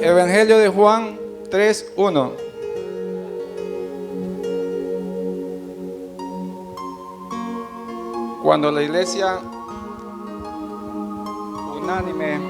Evangelio de Juan 3:1. Cuando la iglesia unánime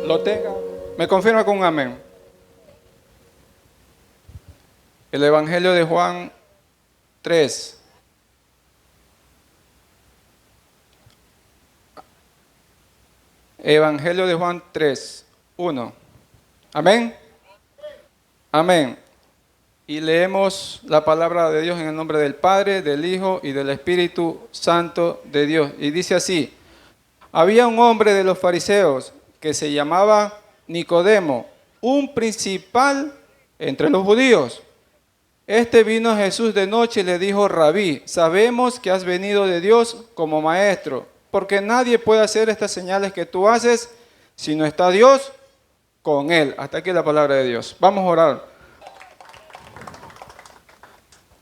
lo tenga, me confirma con un amén. El Evangelio de Juan 3. Evangelio de Juan 3:1. Amén. Amén. Y leemos la palabra de Dios en el nombre del Padre, del Hijo y del Espíritu Santo de Dios. Y dice así: había un hombre de los fariseos que se llamaba Nicodemo, un principal entre los judíos. Este vino a Jesús de noche y le dijo: Rabí, sabemos que has venido de Dios como maestro, porque nadie puede hacer estas señales que tú haces si no está Dios con él. Hasta aquí la palabra de Dios. Vamos a orar.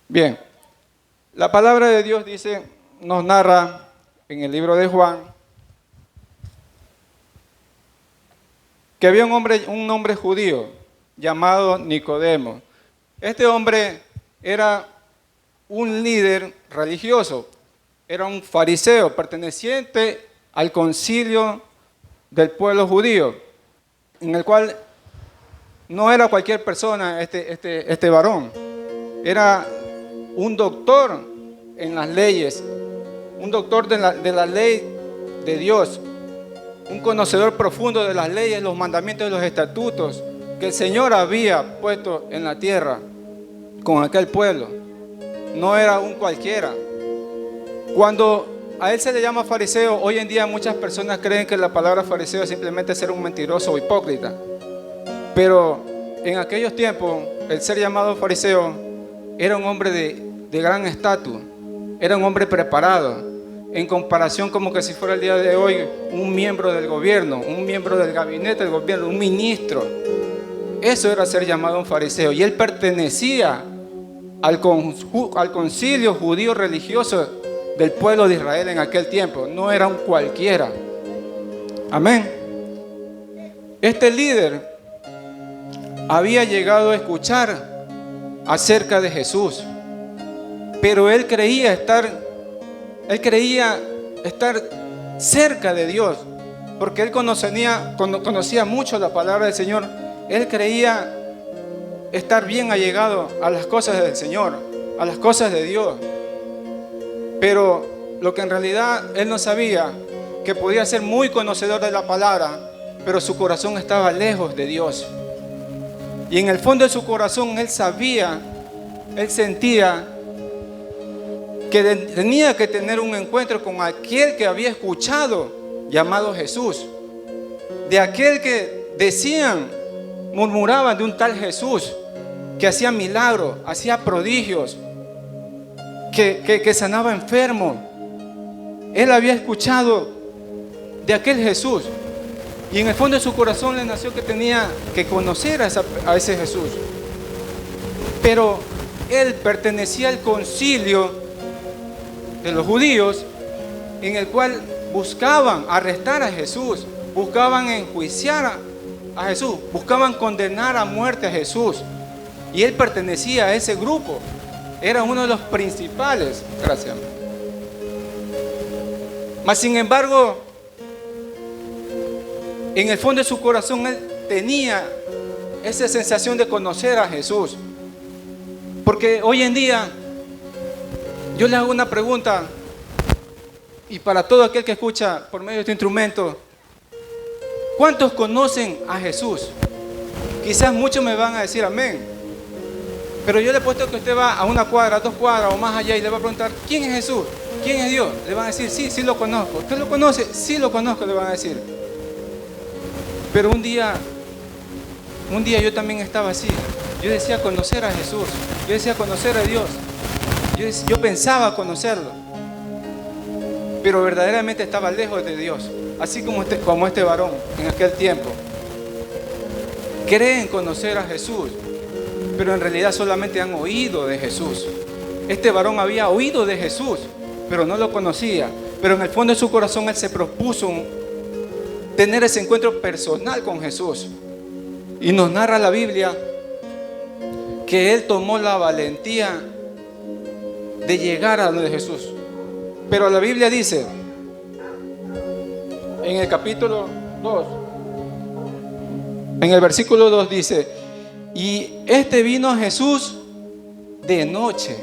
Bien, la palabra de Dios dice, nos narra en el libro de Juan, que había un hombre judío llamado Nicodemo. Este hombre era un líder religioso, era un fariseo perteneciente al concilio del pueblo judío, en el cual no era cualquier persona este varón, era un doctor en las leyes, un doctor de la ley de Dios, un conocedor profundo de las leyes, los mandamientos y los estatutos que el Señor había puesto en la tierra con aquel pueblo. No era un cualquiera. Cuando a él se le llama fariseo, hoy en día muchas personas creen que la palabra fariseo es simplemente ser un mentiroso o hipócrita. Pero en aquellos tiempos, el ser llamado fariseo era un hombre de gran estatus, era un hombre preparado, en comparación como que si fuera el día de hoy un miembro del gobierno, un miembro del gabinete del gobierno, un ministro. Eso era ser llamado un fariseo, y él pertenecía al concilio judío religioso del pueblo de Israel en aquel tiempo. No era un cualquiera. Amén. Este líder había llegado a escuchar acerca de Jesús, pero él creía estar cerca de Dios, porque él conocía mucho la palabra del Señor. Él creía estar bien allegado a las cosas del Señor, a las cosas de Dios. Pero lo que en realidad él no sabía, que podía ser muy conocedor de la palabra, pero su corazón estaba lejos de Dios. Y en el fondo de su corazón él sentía que tenía que tener un encuentro con aquel que había escuchado llamado Jesús, de aquel que murmuraban de un tal Jesús que hacía milagros, hacía prodigios, que sanaba enfermos. Él había escuchado de aquel Jesús, y en el fondo de su corazón le nació que tenía que conocer a ese Jesús. Pero él pertenecía al concilio de los judíos, en el cual buscaban arrestar a Jesús, buscaban enjuiciar a Jesús, buscaban condenar a muerte a Jesús. Y él pertenecía a ese grupo, era uno de los principales. Gracias. Mas sin embargo, en el fondo de su corazón él tenía esa sensación de conocer a Jesús. Porque hoy en día yo le hago una pregunta, y para todo aquel que escucha por medio de este instrumento: ¿cuántos conocen a Jesús? Quizás muchos me van a decir amén, pero yo le he puesto que usted va a una cuadra, 2 cuadras o más allá, y le va a preguntar: ¿quién es Jesús? ¿Quién es Dios? Le van a decir: sí lo conozco. ¿Usted lo conoce? Sí lo conozco, le van a decir. Pero un día yo también estaba así. Yo decía conocer a Jesús, yo decía conocer a Dios, yo pensaba conocerlo, pero verdaderamente estaba lejos de Dios, así como este varón en aquel tiempo. Creen conocer a Jesús, pero en realidad solamente han oído de Jesús. Este varón había oído de Jesús, pero no lo conocía. Pero en el fondo de su corazón él se propuso tener ese encuentro personal con Jesús. Y nos narra la Biblia que él tomó la valentía de llegar a donde Jesús. Pero la Biblia dice, en el capítulo 2, en el versículo 2 dice, y este vino a Jesús de noche.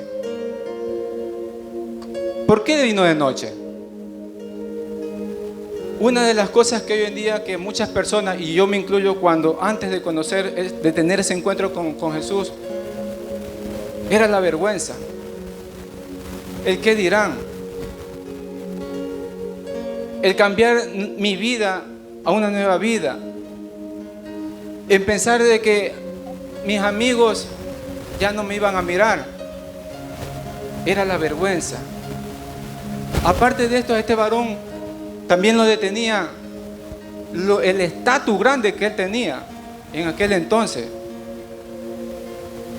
¿Por qué vino de noche? Una de las cosas que hoy en día que muchas personas, y yo me incluyo, cuando antes de conocer, de tener ese encuentro con Jesús, era la vergüenza, el qué dirán, el cambiar mi vida a una nueva vida, en pensar de que mis amigos ya no me iban a mirar, era la vergüenza. Aparte de esto, a este varón también lo detenía el estatus grande que él tenía en aquel entonces,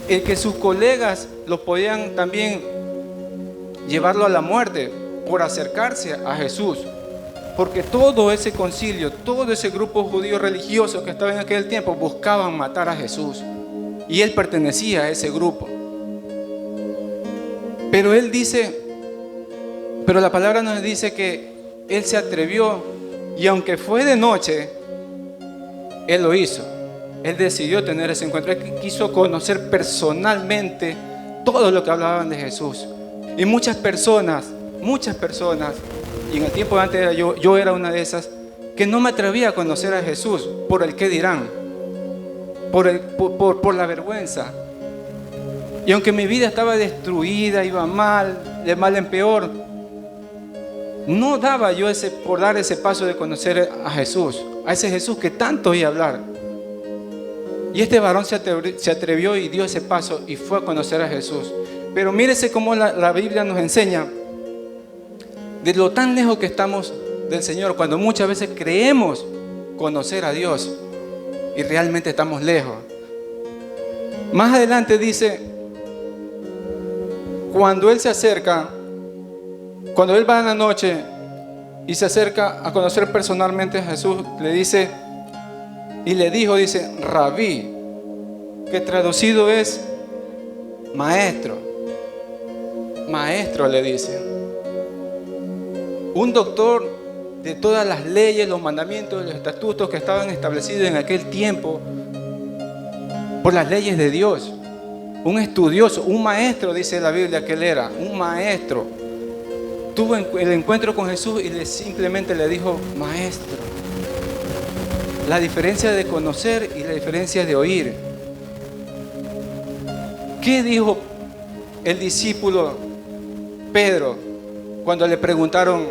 el que sus colegas lo podían también llevarlo a la muerte por acercarse a Jesús, porque todo ese concilio, todo ese grupo judío religioso que estaba en aquel tiempo buscaban matar a Jesús, y él pertenecía a ese grupo. Pero él dice, pero la palabra nos dice que él se atrevió, y aunque fue de noche, él lo hizo. Él decidió tener ese encuentro. Él quiso conocer personalmente todo lo que hablaban de Jesús. Y muchas personas, y en el tiempo de antes yo era una de esas, que no me atrevía a conocer a Jesús por el qué dirán, por la vergüenza. Y aunque mi vida estaba destruida, iba mal, de mal en peor, no daba yo por dar ese paso de conocer a Jesús, a ese Jesús que tanto oí hablar. Y este varón se atrevió y dio ese paso y fue a conocer a Jesús. Pero mírese cómo la Biblia nos enseña de lo tan lejos que estamos del Señor, cuando muchas veces creemos conocer a Dios y realmente estamos lejos. Más adelante dice, cuando él se acerca, cuando él va en la noche y se acerca a conocer personalmente a Jesús, le dice, y le dijo, dice, Rabí, que traducido es maestro. Maestro le dice. Un doctor de todas las leyes, los mandamientos, los estatutos que estaban establecidos en aquel tiempo por las leyes de Dios. Un estudioso, un maestro, dice la Biblia que él era, un maestro. Tuvo el encuentro con Jesús y simplemente le dijo, maestro. La diferencia de conocer y la diferencia de oír. ¿Qué dijo el discípulo Pedro cuando le preguntaron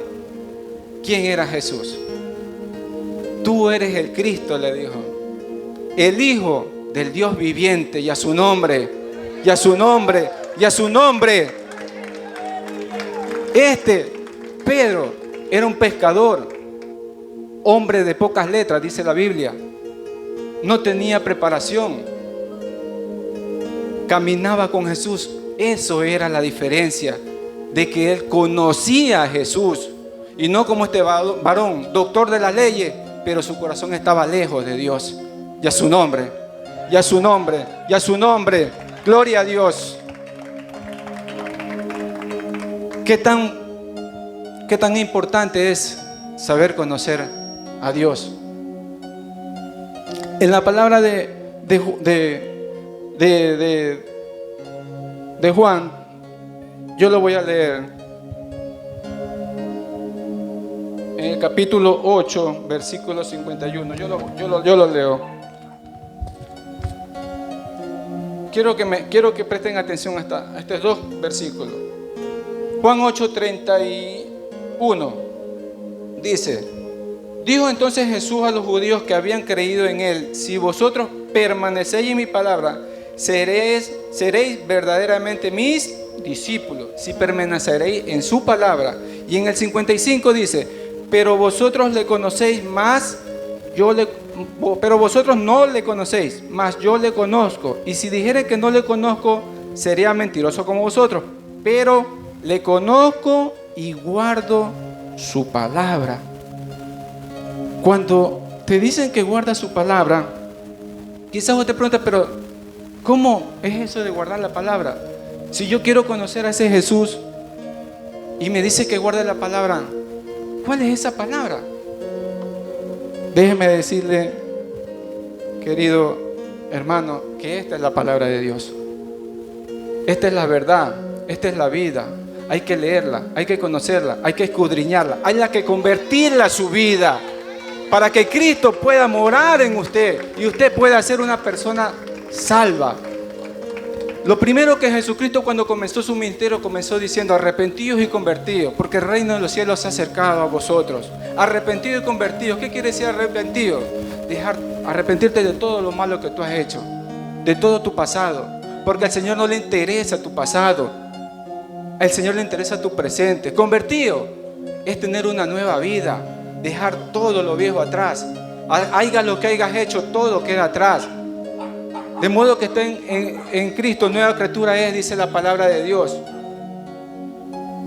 quién era Jesús? Tú eres el Cristo, le dijo, el Hijo del Dios viviente, y a su nombre, y a su nombre, y a su nombre. Pedro era un pescador, hombre de pocas letras, dice la Biblia. No tenía preparación, caminaba con Jesús. Eso era la diferencia, de que él conocía a Jesús, y no como este varón, doctor de las leyes, pero su corazón estaba lejos de Dios. Y a su nombre, y a su nombre, y a su nombre, gloria a Dios. ¿Qué tan importante es saber conocer a Dios? En la palabra de Juan, yo lo voy a leer. En el capítulo 8, versículo 51. Yo lo leo. Quiero que presten atención a estos dos versículos. Juan 8:31 dice: dijo entonces Jesús a los judíos que habían creído en él: si vosotros permanecéis en mi palabra, seréis verdaderamente mis discípulos, si permaneceréis en su palabra. Y en el 55 dice: pero vosotros le conocéis más, pero vosotros no le conocéis, mas yo le conozco. Y si dijere que no le conozco, sería mentiroso como vosotros. Pero le conozco y guardo su palabra. Cuando te dicen que guarda su palabra, Quizás usted pregunta, pero ¿cómo es eso de guardar la palabra? Si yo quiero conocer a ese Jesús y me dice que guarde la palabra, ¿cuál es esa palabra? Déjeme decirle, querido hermano, que esta es la palabra de Dios. Esta es la verdad, esta es la vida. Hay que leerla, hay que conocerla, hay que escudriñarla, hay que convertirla a su vida para que Cristo pueda morar en usted y usted pueda ser una persona salva. Lo primero que Jesucristo, cuando comenzó su ministerio, comenzó diciendo: arrepentidos y convertidos, porque el reino de los cielos se ha acercado a vosotros. Arrepentidos y convertidos. ¿Qué quiere decir arrepentido? Arrepentirte de todo lo malo que tú has hecho, de todo tu pasado, porque al Señor no le interesa tu pasado, al Señor le interesa tu presente. Convertido es tener una nueva vida, dejar todo lo viejo atrás. Haiga lo que hayas hecho, todo queda atrás. De modo que estén en Cristo, nueva criatura es, dice la palabra de Dios.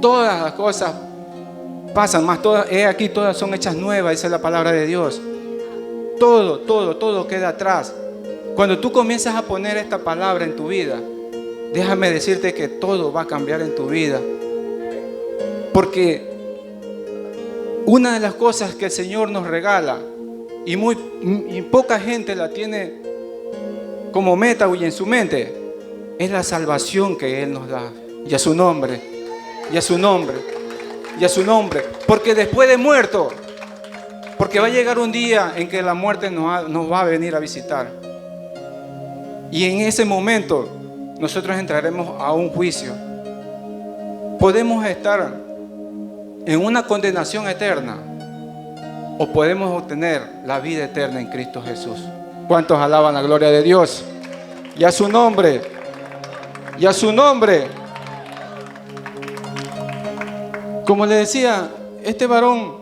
Todas las cosas pasan, más todas, aquí todas son hechas nuevas, dice la palabra de Dios. Todo queda atrás. Cuando tú comienzas a poner esta palabra en tu vida, déjame decirte que todo va a cambiar en tu vida. Porque una de las cosas que el Señor nos regala, y poca gente la tiene como meta y en su mente, es la salvación que Él nos da. Y a su nombre, y a su nombre, y a su nombre. Porque después de muerto, porque va a llegar un día en que la muerte nos va a venir a visitar. Y en ese momento nosotros entraremos a un juicio. Podemos estar en una condenación eterna o podemos obtener la vida eterna en Cristo Jesús. ¿Cuántos alaban la gloria de Dios? Y a su nombre, y a su nombre. Como le decía, este varón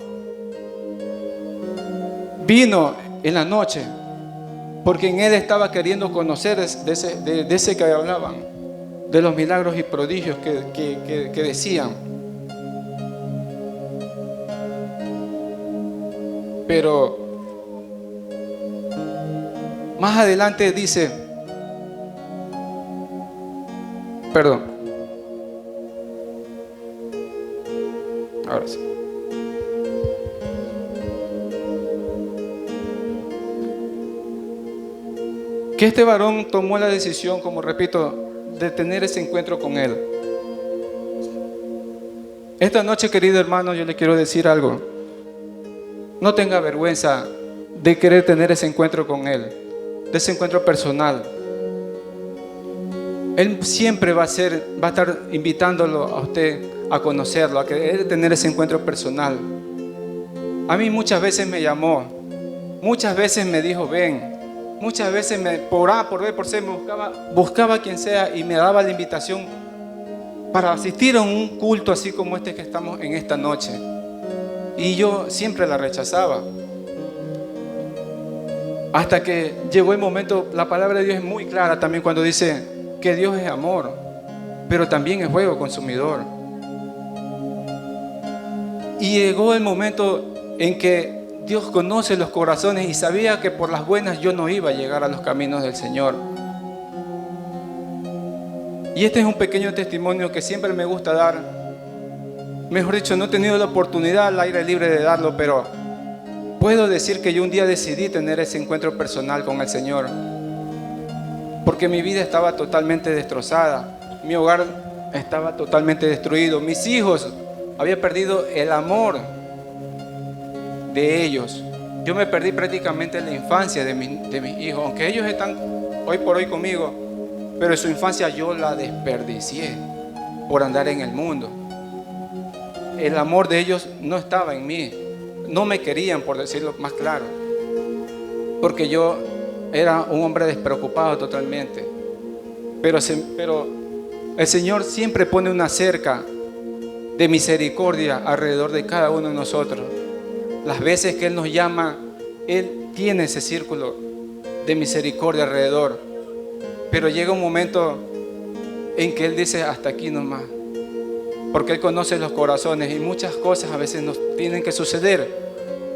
vino en la noche porque en él estaba queriendo conocer de ese que hablaban, de los milagros y prodigios que decían. Pero más adelante dice, perdón, ahora sí. Que este varón tomó la decisión, como repito, de tener ese encuentro con Él. Esta noche, querido hermano, yo le quiero decir algo. No tenga vergüenza de querer tener ese encuentro con Él, de ese encuentro personal. Él siempre va a estar invitándolo a usted a conocerlo, a querer tener ese encuentro personal. A mí muchas veces me llamó, muchas veces me dijo ven, muchas veces por A, por B, por C me buscaba a quien sea y me daba la invitación para asistir a un culto así como este que estamos en esta noche. Y yo siempre la rechazaba. Hasta que llegó el momento, la palabra de Dios es muy clara también cuando dice que Dios es amor, pero también es fuego consumidor. Y llegó el momento en que Dios conoce los corazones y sabía que por las buenas yo no iba a llegar a los caminos del Señor. Y este es un pequeño testimonio que siempre me gusta dar. Mejor dicho, no he tenido la oportunidad al aire libre de darlo, pero puedo decir que yo un día decidí tener ese encuentro personal con el Señor. Porque mi vida estaba totalmente destrozada. Mi hogar estaba totalmente destruido. Mis hijos, había perdido el amor de ellos. Yo me perdí prácticamente la infancia de mis hijos. Aunque ellos están hoy por hoy conmigo, pero su infancia yo la desperdicié por andar en el mundo. El amor de ellos no estaba en mí. No me querían, por decirlo más claro. Porque yo era un hombre despreocupado totalmente. Pero el Señor siempre pone una cerca de misericordia alrededor de cada uno de nosotros. Las veces que Él nos llama, Él tiene ese círculo de misericordia alrededor. Pero llega un momento en que Él dice hasta aquí nomás. Porque Él conoce los corazones y muchas cosas a veces nos tienen que suceder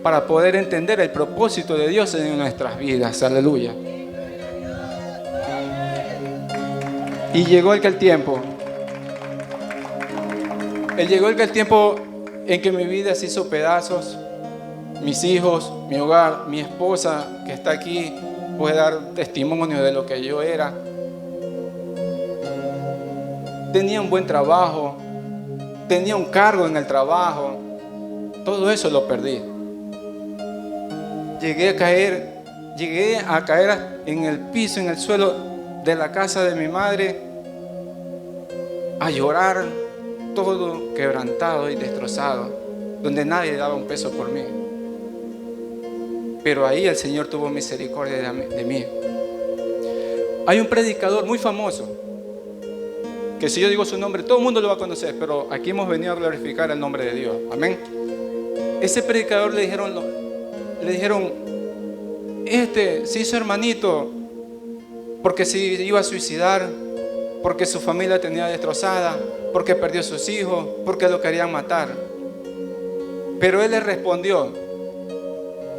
para poder entender el propósito de Dios en nuestras vidas. Aleluya. Y llegó aquel tiempo. Llegó aquel tiempo en que mi vida se hizo pedazos. Mis hijos, mi hogar, mi esposa que está aquí puede dar testimonio de lo que yo era. Tenía un buen trabajo, tenía un cargo en el trabajo. Todo eso lo perdí. Llegué a caer en el piso, en el suelo de la casa de mi madre, a llorar, todo quebrantado y destrozado, donde nadie daba un peso por mí. Pero ahí el Señor tuvo misericordia de mí. Hay un predicador muy famoso, que si yo digo su nombre, todo el mundo lo va a conocer, pero aquí hemos venido a glorificar el nombre de Dios. Amén. Ese predicador le dijeron, se hizo hermanito porque se iba a suicidar, porque su familia tenía destrozada, porque perdió a sus hijos, porque lo querían matar. Pero él le respondió,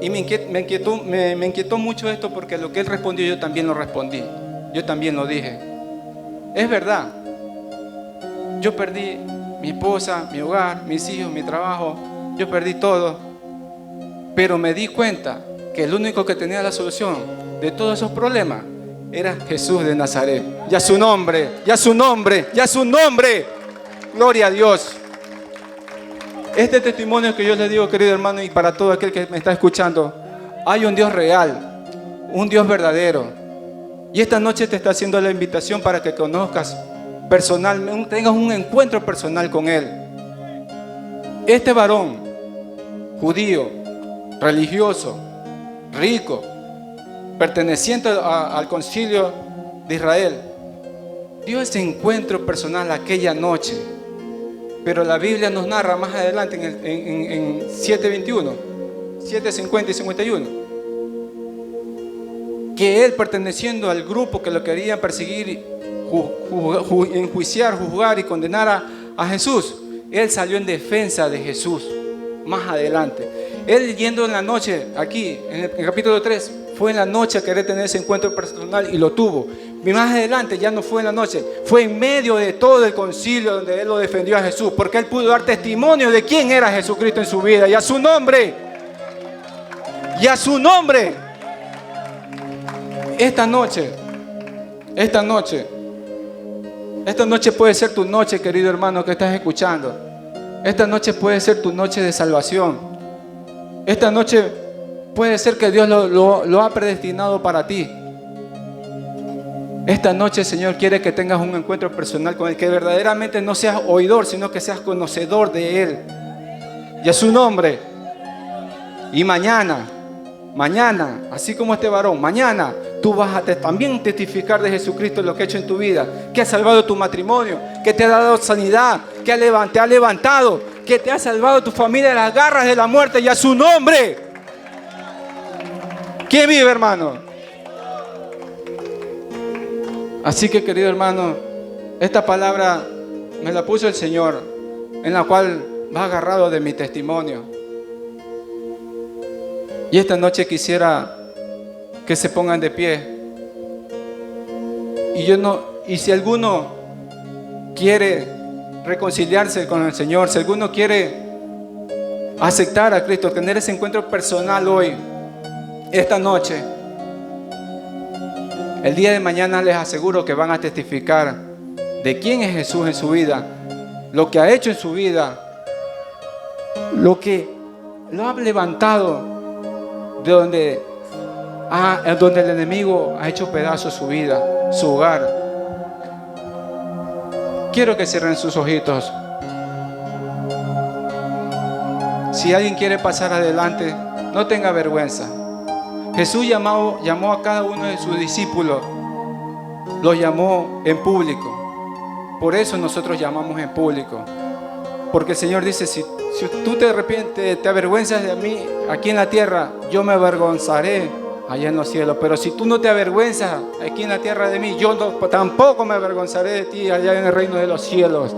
y me inquietó mucho esto, porque lo que él respondió yo también lo respondí, yo también lo dije. Es verdad, yo perdí mi esposa, mi hogar, mis hijos, mi trabajo, yo perdí todo, pero me di cuenta que el único que tenía la solución de todos esos problemas era Jesús de Nazaret. Y a su nombre, y a su nombre, y a su nombre, gloria a Dios. Este testimonio que yo les digo, querido hermano, y para todo aquel que me está escuchando, hay un Dios real, un Dios verdadero. Y esta noche te está haciendo la invitación para que conozcas personalmente, tengas un encuentro personal con Él. Este varón, judío, religioso, rico, perteneciente al concilio de Israel, dio ese encuentro personal aquella noche. Pero la Biblia nos narra más adelante en 7:21, 7:50 y 51, que él, perteneciendo al grupo que lo quería perseguir, enjuiciar, juzgar y condenar a Jesús, él salió en defensa de Jesús más adelante. Él, yendo en la noche, aquí en el capítulo 3, fue en la noche a querer tener ese encuentro personal y lo tuvo. Y más adelante ya no fue en la noche, fue en medio de todo el concilio donde él lo defendió a Jesús, porque él pudo dar testimonio de quién era Jesucristo en su vida. Y a su nombre, y a su nombre. Esta noche puede ser tu noche, querido hermano que estás escuchando. Esta noche puede ser tu noche de salvación. Esta noche puede ser que Dios lo ha predestinado para ti. Esta noche el Señor quiere que tengas un encuentro personal con Él, que verdaderamente no seas oidor, sino que seas conocedor de Él. Y a su nombre. Y mañana, así como este varón, mañana tú vas a también testificar de Jesucristo lo que ha hecho en tu vida, que ha salvado tu matrimonio, que te ha dado sanidad, que te ha levantado, que te ha salvado tu familia de las garras de la muerte. Y a su nombre. ¿Quién vive, hermano? Así que, querido hermano, esta palabra me la puso el Señor, en la cual va agarrado de mi testimonio. Y esta noche quisiera que se pongan de pie. Y si alguno quiere reconciliarse con el Señor, si alguno quiere aceptar a Cristo, tener ese encuentro personal hoy, esta noche, el día de mañana les aseguro que van a testificar de quién es Jesús en su vida, lo que ha hecho en su vida, lo que lo ha levantado de donde el enemigo ha hecho pedazos su vida, su hogar. Quiero que cierren sus ojitos. Si alguien quiere pasar adelante, no tenga vergüenza. Jesús llamó a cada uno de sus discípulos, los llamó en público. Por eso nosotros llamamos en público. Porque el Señor dice, si tú te arrepientes, te avergüenzas de mí aquí en la tierra, yo me avergonzaré allá en los cielos. Pero si tú no te avergüenzas aquí en la tierra de mí, yo tampoco me avergonzaré de ti allá en el reino de los cielos.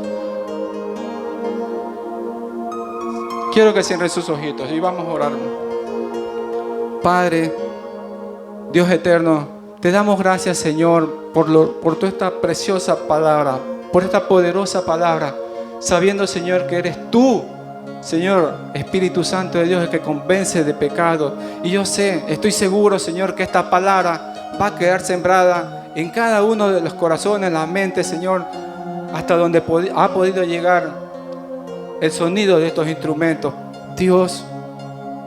Quiero que cierren sus ojitos y vamos a orar. Padre, Dios eterno, Te damos gracias, Señor, por toda esta preciosa palabra, por esta poderosa palabra, sabiendo, Señor, que eres tú, Señor, Espíritu Santo de Dios, el que convence de pecado. Y yo sé, estoy seguro, Señor, que esta palabra va a quedar sembrada en cada uno de los corazones, la mente, Señor, hasta donde ha podido llegar el sonido de estos instrumentos. Dios,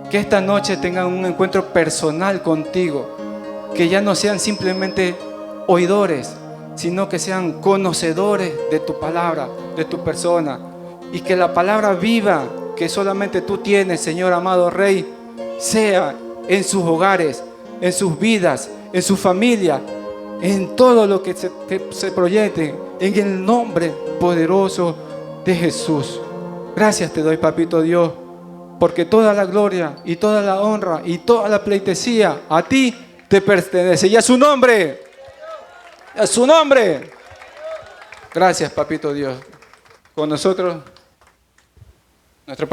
que esta noche tengan un encuentro personal contigo, que ya no sean simplemente oidores, sino que sean conocedores de tu palabra, de tu persona, y que la palabra viva que solamente tú tienes, Señor amado Rey, sea en sus hogares, en sus vidas, en su familia, en todo lo que se proyecte, en el nombre poderoso de Jesús. Gracias te doy, Papito Dios, porque toda la gloria y toda la honra y toda la pleitesía a ti te pertenece. Y a su nombre, a su nombre. Gracias, Papito Dios. Con nosotros, nuestro